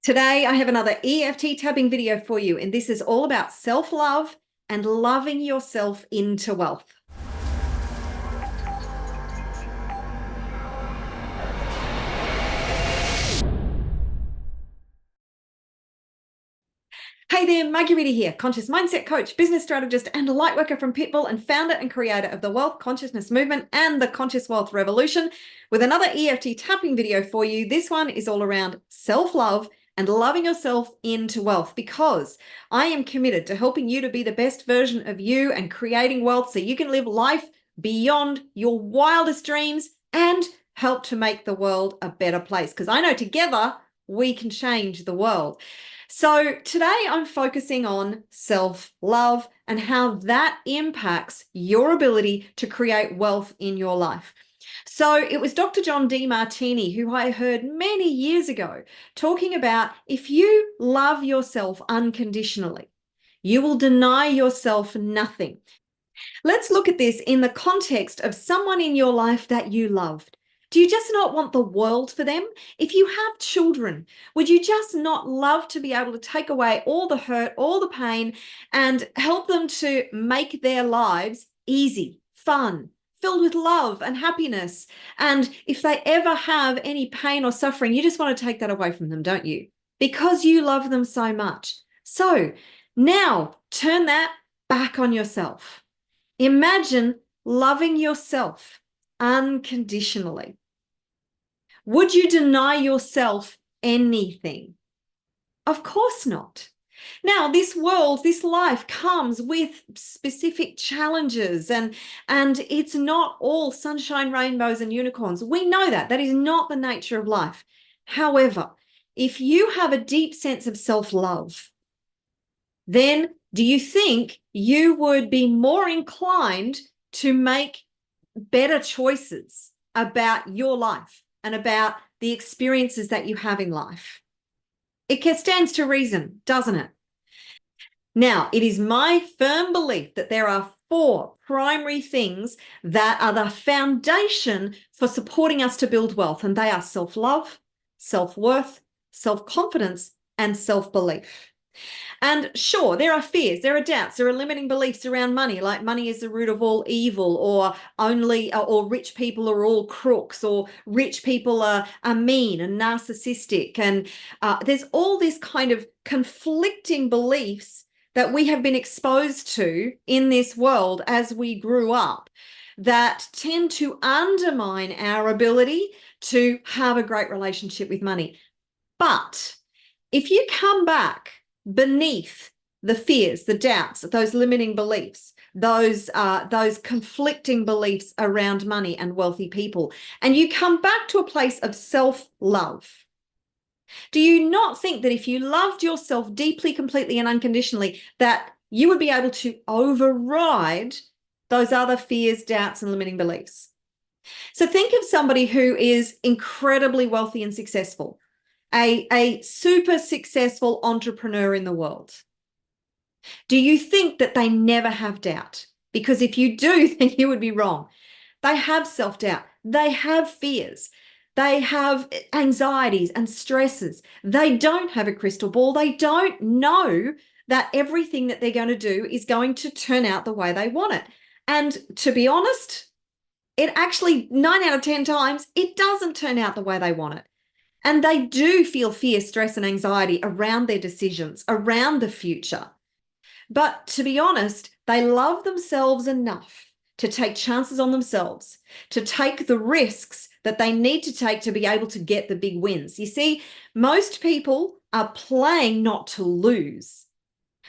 Today, I have another EFT tapping video for you, and this is all about self-love and loving yourself into wealth. Hey there, Marguerita here, conscious mindset coach, business strategist, and light worker from Pitbull, and founder and creator of the Wealth Consciousness Movement and the Conscious Wealth Revolution, with another EFT tapping video for you. This one is all around self-love and loving yourself into wealth, because I am committed to helping you to be the best version of you and creating wealth so you can live life beyond your wildest dreams and help to make the world a better place. Because I know together we can change the world. So today I'm focusing on self-love and how that impacts your ability to create wealth in your life. So it was Dr. John Demartini, who I heard many years ago, talking about if you love yourself unconditionally, you will deny yourself nothing. Let's look at this in the context of someone in your life that you loved. Do you just not want the world for them? If you have children, would you just not love to be able to take away all the hurt, all the pain, and help them to make their lives easy, fun, filled with love and happiness? And if they ever have any pain or suffering, you just want to take that away from them, don't you? Because you love them so much. So now turn that back on yourself. Imagine loving yourself unconditionally. Would you deny yourself anything? Of course not. Now, this world, this life comes with specific challenges, and it's not all sunshine, rainbows, and unicorns. We know that. That is not the nature of life. However, if you have a deep sense of self-love, then do you think you would be more inclined to make better choices about your life and about the experiences that you have in life? It stands to reason, doesn't it? Now, it is my firm belief that there are 4 primary things that are the foundation for supporting us to build wealth, and they are self-love, self-worth, self-confidence, and self-belief. And sure, there are fears, there are doubts, there are limiting beliefs around money, like money is the root of all evil, or rich people are all crooks, or rich people are mean and narcissistic. And there's all this kind of conflicting beliefs that we have been exposed to in this world as we grew up, that tend to undermine our ability to have a great relationship with money. But if you come back beneath the fears, the doubts, those limiting beliefs, those conflicting beliefs around money and wealthy people, and you come back to a place of self-love, do you not think that if you loved yourself deeply, completely, and unconditionally, that you would be able to override those other fears, doubts, and limiting beliefs? So think of somebody who is incredibly wealthy and successful, a super successful entrepreneur in the world. Do you think that they never have doubt? Because if you do, then you would be wrong. They have self-doubt. They have fears. They have anxieties and stresses. They don't have a crystal ball. They don't know that everything that they're going to do is going to turn out the way they want it. And to be honest, it actually 9 out of 10 times, it doesn't turn out the way they want it. And they do feel fear, stress, and anxiety around their decisions, around the future. But to be honest, they love themselves enough to take chances on themselves, to take the risks that they need to take to be able to get the big wins. You see, most people are playing not to lose,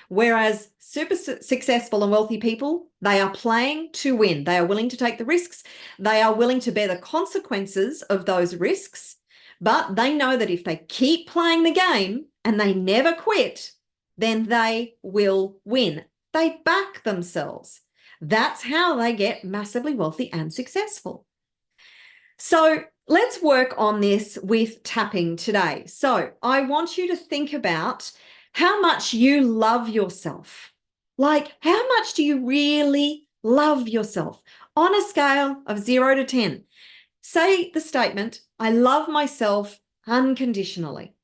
whereas super successful and wealthy people, they are playing to win. They are willing to take the risks. They are willing to bear the consequences of those risks. But they know that if they keep playing the game and they never quit, then they will win. They back themselves. That's how they get massively wealthy and successful. So let's work on this with tapping today. So I want you to think about how much you love yourself. Like, how much do you really love yourself on a scale of 0 to 10? Say the statement, I love myself unconditionally.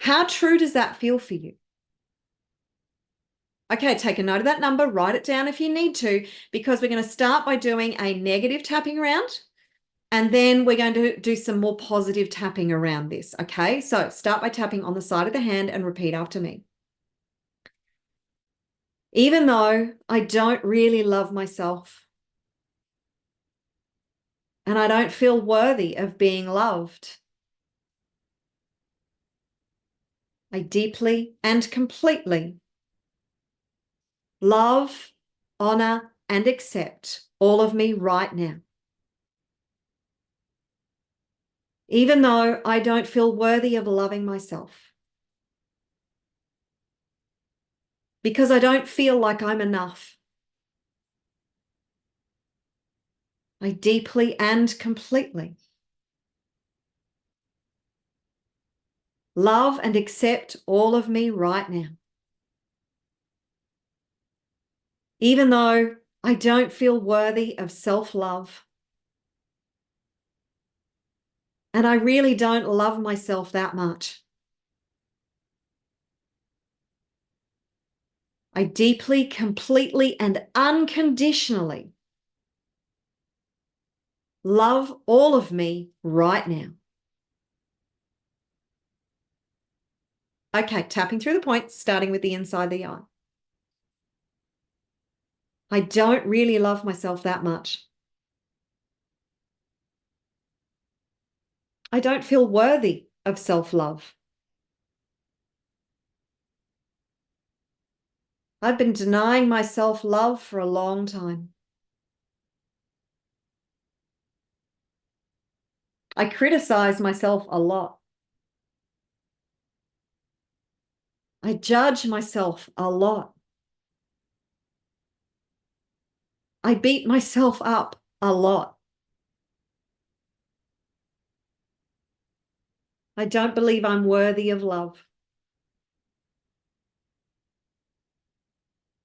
How true does that feel for you? Okay, take a note of that number, write it down if you need to, because we're going to start by doing a negative tapping round, and then we're going to do some more positive tapping around this. Okay, so start by tapping on the side of the hand and repeat after me. Even though I don't really love myself and I don't feel worthy of being loved, I deeply and completely love, honor, and accept all of me right now. Even though I don't feel worthy of loving myself, because I don't feel like I'm enough, I deeply and completely love and accept all of me right now. Even though I don't feel worthy of self-love, and I really don't love myself that much, I deeply, completely, and unconditionally love all of me right now. Okay, tapping through the points, starting with the inside of the eye. I don't really love myself that much. I don't feel worthy of self-love. I've been denying myself love for a long time. I criticize myself a lot. I judge myself a lot. I beat myself up a lot. I don't believe I'm worthy of love.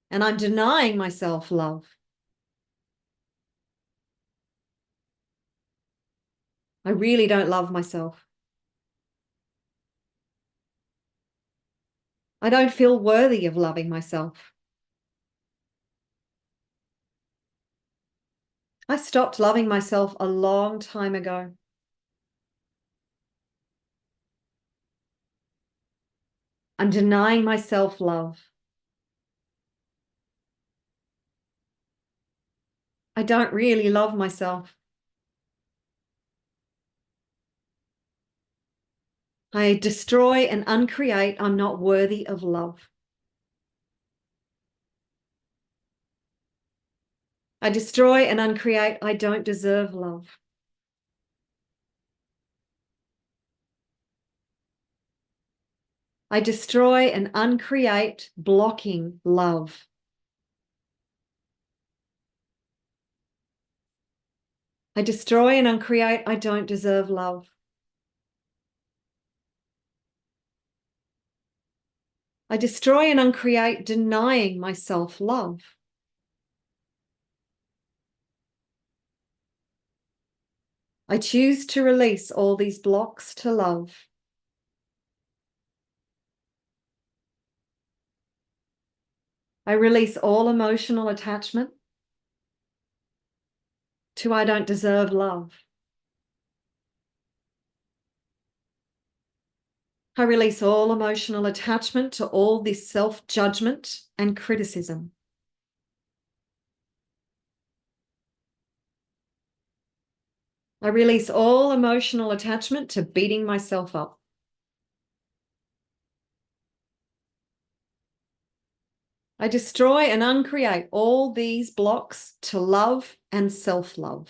And I'm denying myself love. I really don't love myself. I don't feel worthy of loving myself. I stopped loving myself a long time ago. I'm denying myself love. I don't really love myself. I destroy and uncreate. I'm not worthy of love. I destroy and uncreate. I don't deserve love. I destroy and uncreate blocking love. I destroy and uncreate. I don't deserve love. I destroy and uncreate denying myself love. I choose to release all these blocks to love. I release all emotional attachment to I don't deserve love. I release all emotional attachment to all this self-judgment and criticism. I release all emotional attachment to beating myself up. I destroy and uncreate all these blocks to love and self-love.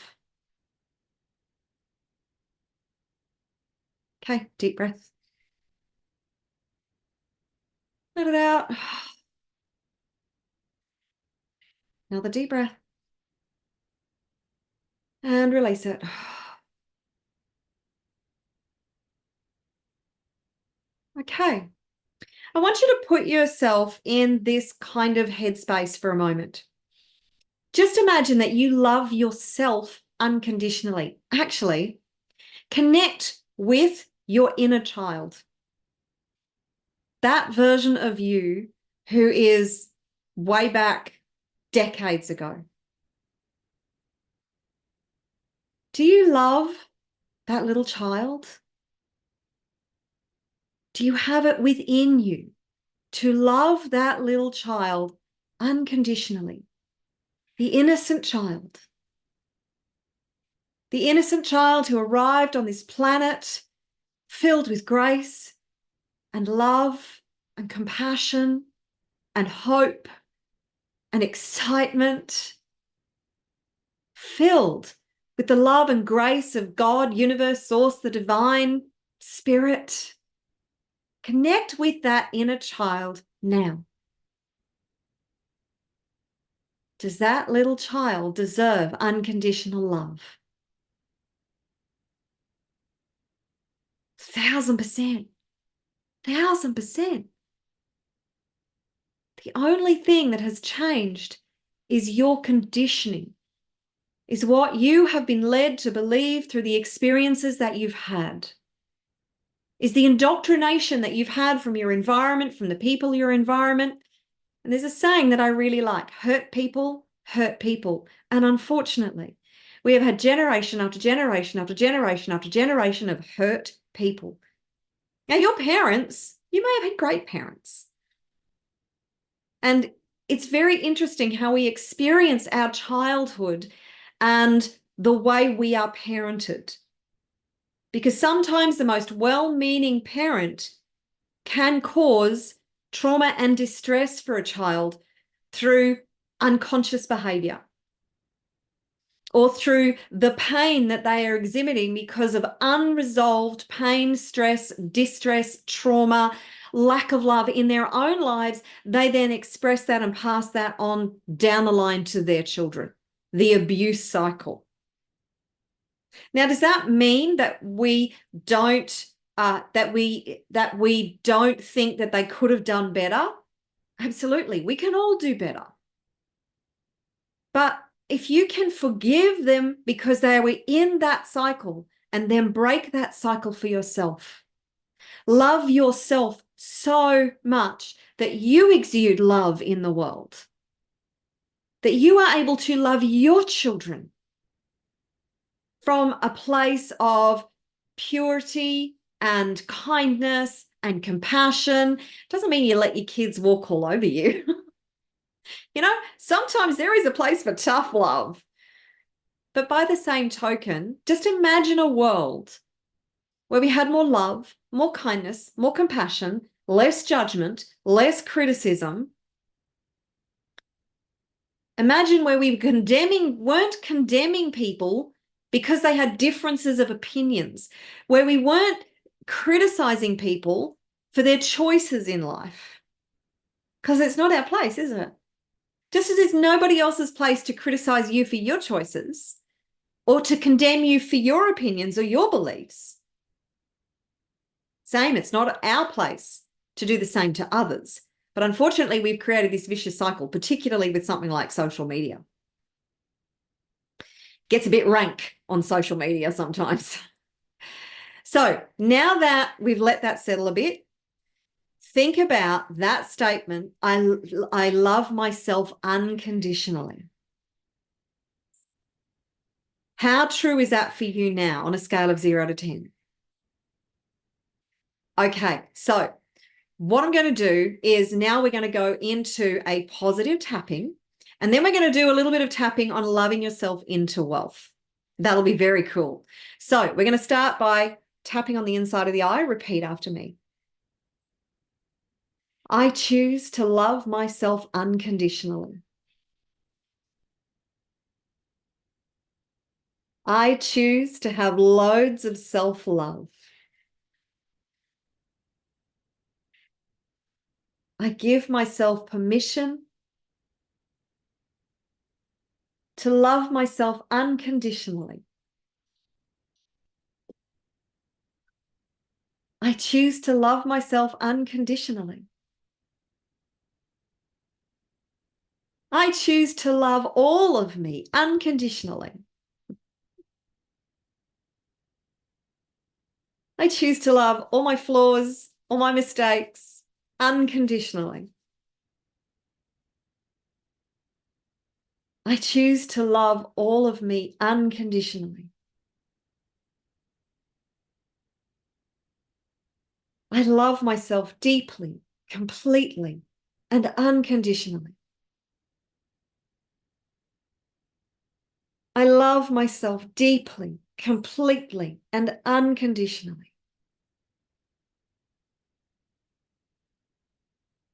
Okay, deep breath. Let it out. Another deep breath. And release it. Okay. I want you to put yourself in this kind of headspace for a moment. Just imagine that you love yourself unconditionally. Actually, connect with your inner child. that version of you who is way back decades ago. Do you love that little child? Do you have it within you to love that little child unconditionally? The innocent child. The innocent child who arrived on this planet filled with grace and love and compassion and hope and excitement, filled with the love and grace of God, universe, source, the divine spirit. Connect with that inner child now. Does that little child deserve unconditional love? 1,000%. 1,000%. The only thing that has changed is your conditioning, is what you have been led to believe through the experiences that you've had, is the indoctrination that you've had from your environment, from the people in your environment. And there's a saying that I really like: hurt people hurt people. And unfortunately, we have had generation after generation after generation after generation of hurt people. Now, your parents, you may have had great parents. And it's very interesting how we experience our childhood and the way we are parented. Because sometimes the most well-meaning parent can cause trauma and distress for a child through unconscious behavior or through the pain that they are exhibiting because of unresolved pain, stress, distress, trauma, lack of love in their own lives. They then express that and pass that on down the line to their children. The abuse cycle. Now, does that mean that we don't don't think that they could have done better? Absolutely. We can all do better. But if you can forgive them because they were in that cycle and then break that cycle for yourself, love yourself so much that you exude love in the world, that you are able to love your children from a place of purity and kindness and compassion. Doesn't mean you let your kids walk all over you. You know, sometimes there is a place for tough love. But by the same token, just imagine a world where we had more love, more kindness, more compassion, less judgment, less criticism. Imagine where we weren't condemning people because they had differences of opinions, where we weren't criticizing people for their choices in life. Because it's not our place, isn't it? Just as it's nobody else's place to criticize you for your choices or to condemn you for your opinions or your beliefs. Same, it's not our place to do the same to others. But unfortunately, we've created this vicious cycle, particularly with something like social media. Gets a bit rank on social media sometimes. So now that we've let that settle a bit, think about that statement, I love myself unconditionally. How true is that for you now on a scale of 0 to 10? Okay, so what I'm going to do is now we're going to go into a positive tapping, and then we're going to do a little bit of tapping on loving yourself into wealth. That'll be very cool. So we're going to start by tapping on the inside of the eye. Repeat after me. I choose to love myself unconditionally. I choose to have loads of self-love. I give myself permission to love myself unconditionally. I choose to love myself unconditionally. I choose to love all of me unconditionally. I choose to love all my flaws, all my mistakes unconditionally. I choose to love all of me unconditionally. I love myself deeply, completely, and unconditionally. I love myself deeply, completely, and unconditionally.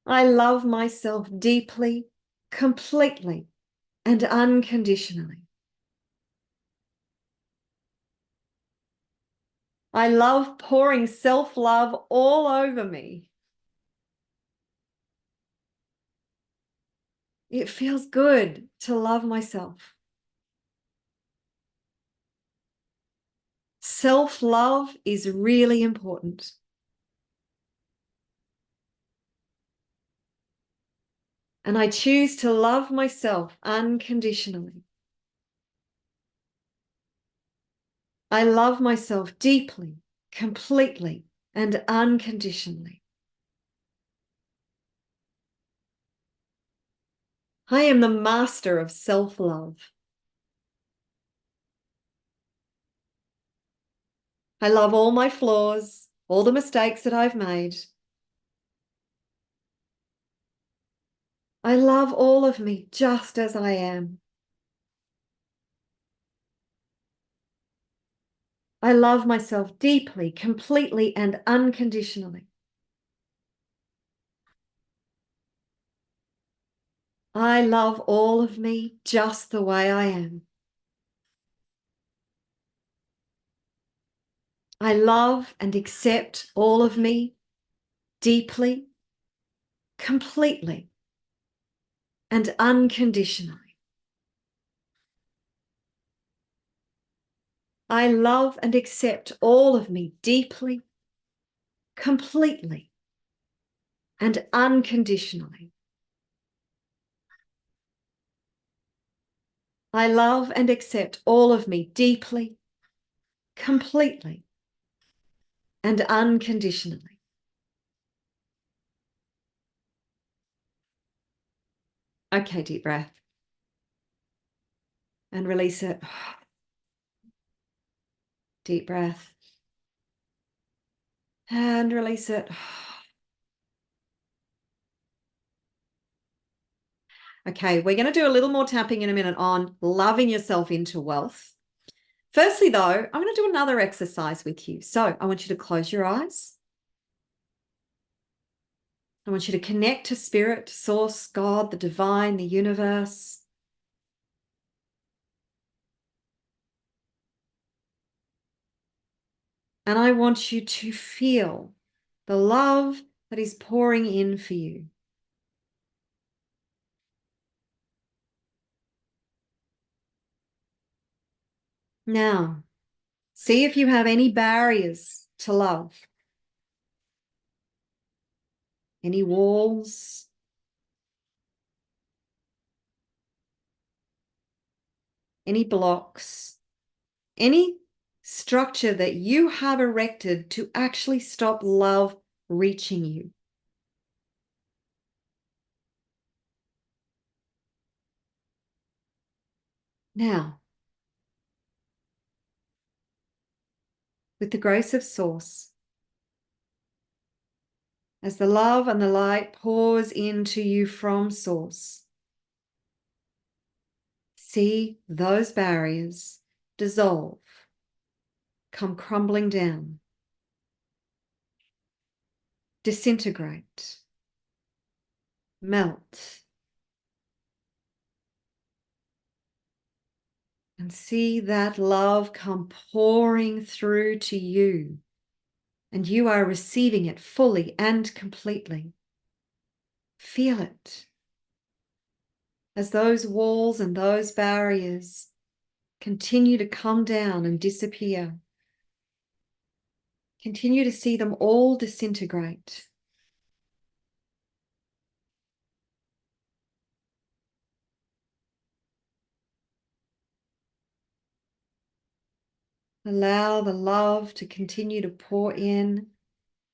I love myself deeply, completely, and unconditionally. I love pouring self-love all over me. It feels good to love myself. Self-love is really important. And I choose to love myself unconditionally. I love myself deeply, completely, and unconditionally. I am the master of self-love. I love all my flaws, all the mistakes that I've made. I love all of me just as I am. I love myself deeply, completely, and unconditionally. I love all of me just the way I am. I love and accept all of me deeply, completely, and unconditionally. I love and accept all of me deeply, completely, and unconditionally. I love and accept all of me deeply, completely, and unconditionally. Okay, deep breath. And release it. Deep breath. And release it. Okay, we're going to do a little more tapping in a minute on loving yourself into wealth. Firstly, though, I'm going to do another exercise with you. So I want you to close your eyes. I want you to connect to spirit, source, God, the divine, the universe. And I want you to feel the love that is pouring in for you. Now, see if you have any barriers to love, any walls, any blocks, any structure that you have erected to actually stop love reaching you. Now, with the grace of Source, as the love and the light pours into you from Source, see those barriers dissolve, come crumbling down, disintegrate, melt, and see that love come pouring through to you, and you are receiving it fully and completely. Feel it as those walls and those barriers continue to come down and disappear. Continue to see them all disintegrate. Allow the love to continue to pour in,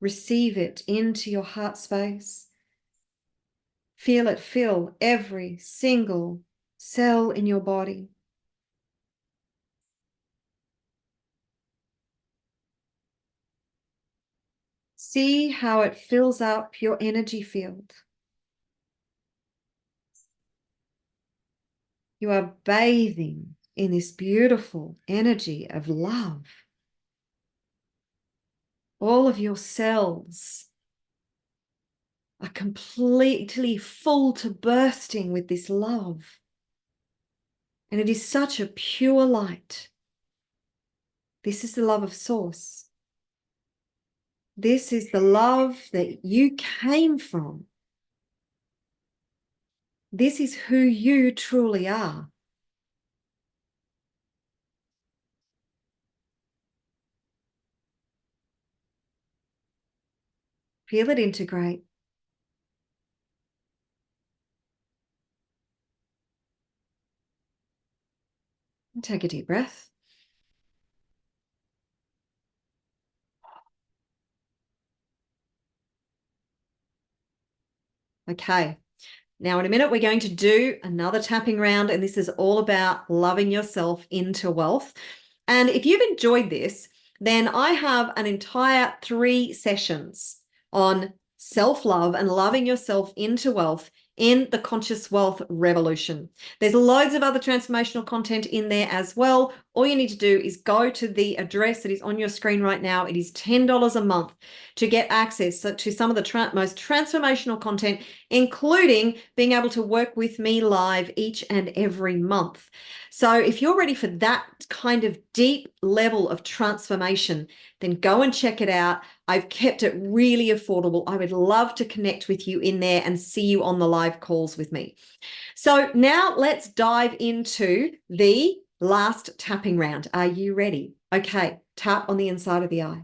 Receive it into your heart space. Feel it fill every single cell in your body. See how it fills up your energy field. You are bathing in this beautiful energy of love. All of your cells are completely full to bursting with this love. And it is such a pure light. This is the love of Source. This is the love that you came from. This is who you truly are. Feel it integrate. And take a deep breath. Okay. Now, in a minute, we're going to do another tapping round, and this is all about loving yourself into wealth. And if you've enjoyed this, then I have an entire 3 sessions on self-love and loving yourself into wealth in the Conscious Wealth Revolution. There's loads of other transformational content in there as well. All you need to do is go to the address that is on your screen right now. It is $10 a month to get access to some of the most transformational content, including being able to work with me live each and every month. So if you're ready for that kind of deep level of transformation, then go and check it out. I've kept it really affordable. I would love to connect with you in there and see you on the live calls with me. So now let's dive into the last tapping round. Are you ready? Okay, tap on the inside of the eye.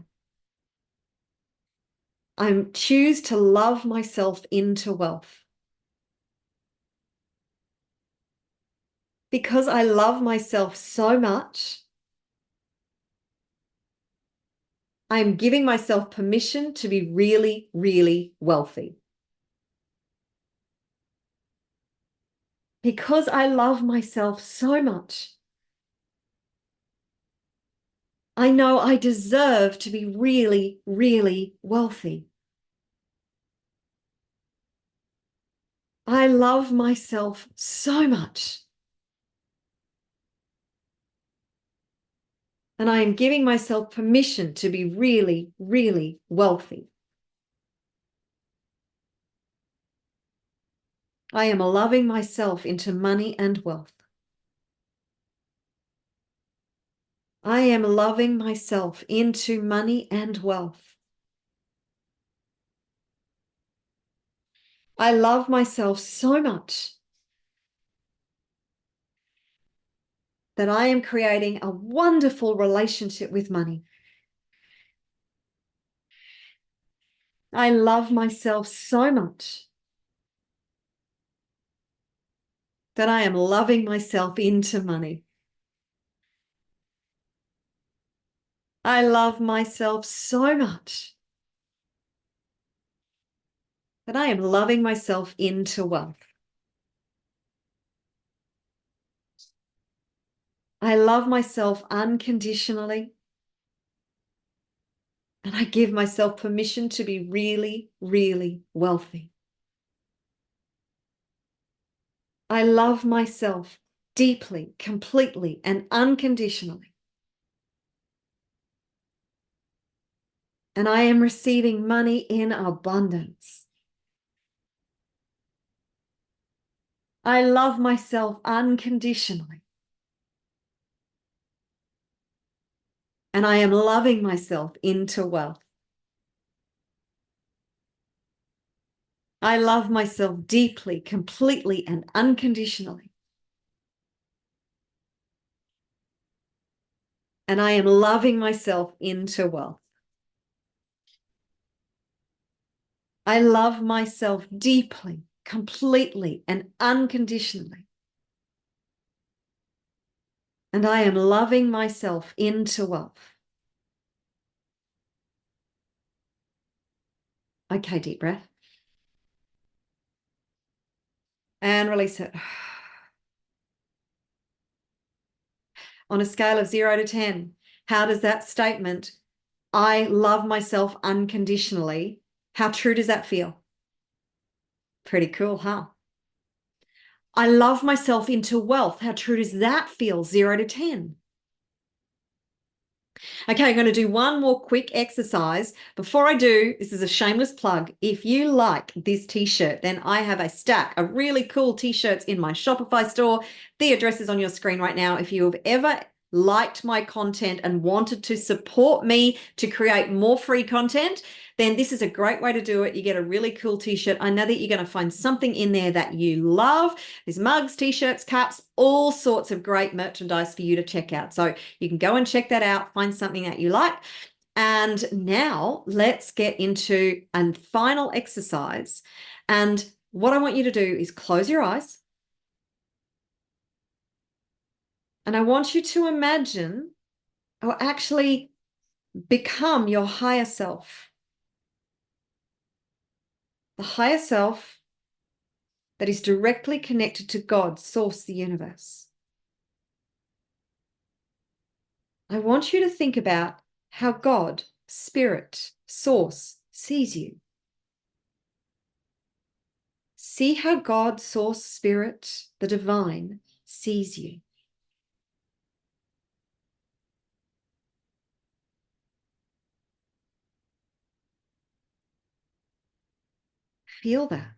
I choose to love myself into wealth. Because I love myself so much, I am giving myself permission to be really, really wealthy. Because I love myself so much, I know I deserve to be really, really wealthy. I love myself so much. And I am giving myself permission to be really, really wealthy. I am loving myself into money and wealth. I am loving myself into money and wealth. I love myself so much that I am creating a wonderful relationship with money. I love myself so much that I am loving myself into money. I love myself so much that I am loving myself into wealth. I love myself unconditionally, and I give myself permission to be really, really wealthy. I love myself deeply, completely, and unconditionally. And I am receiving money in abundance. I love myself unconditionally. And I am loving myself into wealth. I love myself deeply, completely, and unconditionally. And I am loving myself into wealth. I love myself deeply, completely, and unconditionally. And I am loving myself into wealth. Okay, deep breath. And release it. On a scale of 0 to 10, how does that statement, I love myself unconditionally, how true does that feel? Pretty cool, huh? I love myself into wealth. How true does that feel? 0 to 10. Okay, I'm going to do one more quick exercise. Before I do, this is a shameless plug. If you like this t-shirt, then I have a stack of really cool t-shirts in my Shopify store. The address is on your screen right now. If you have ever liked my content and wanted to support me to create more free content, then this is a great way to do it. You get a really cool t-shirt. I know that you're going to find something in there that you love. There's mugs, t-shirts, caps, all sorts of great merchandise for you to check out. So you can go and check that out, find something that you like. And now let's get into a final exercise. And what I want you to do is close your eyes. And I want you to imagine or actually become your higher self. The higher self that is directly connected to God, source, the universe. I want you to think about how God, spirit, source, sees you. See how God, source, spirit, the divine, sees you. Feel that.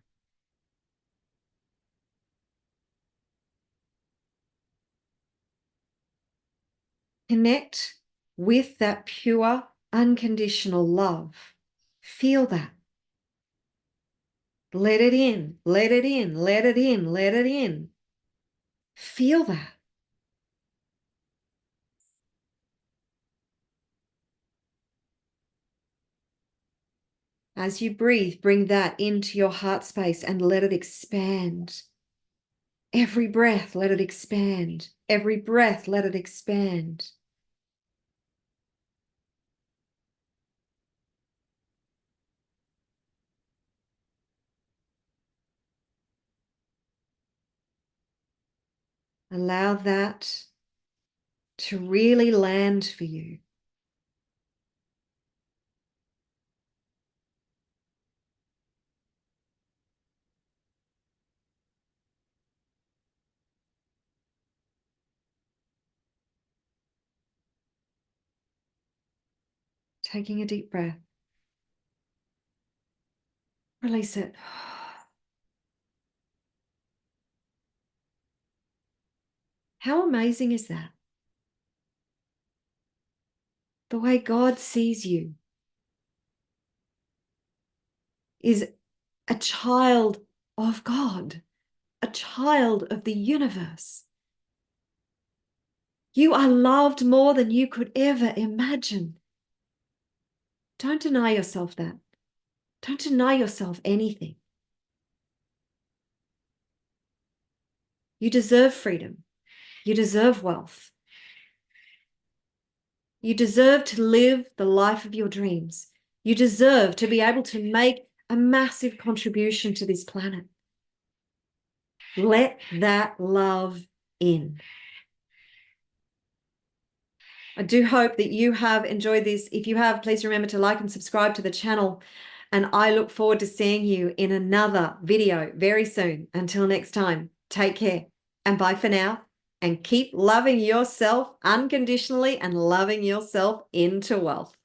Connect with that pure, unconditional love. Feel that. Let it in, let it in, let it in, let it in. Feel that. As you breathe, bring that into your heart space and let it expand. Every breath, let it expand. Every breath, let it expand. Allow that to really land for you. Taking a deep breath. Release it. How amazing is that? The way God sees you is a child of God, a child of the universe. You are loved more than you could ever imagine. Don't deny yourself that. Don't deny yourself anything. You deserve freedom. You deserve wealth. You deserve to live the life of your dreams. You deserve to be able to make a massive contribution to this planet. Let that love in. I do hope that you have enjoyed this. If you have, please remember to like and subscribe to the channel. And I look forward to seeing you in another video very soon. Until next time, take care and bye for now. And keep loving yourself unconditionally and loving yourself into wealth.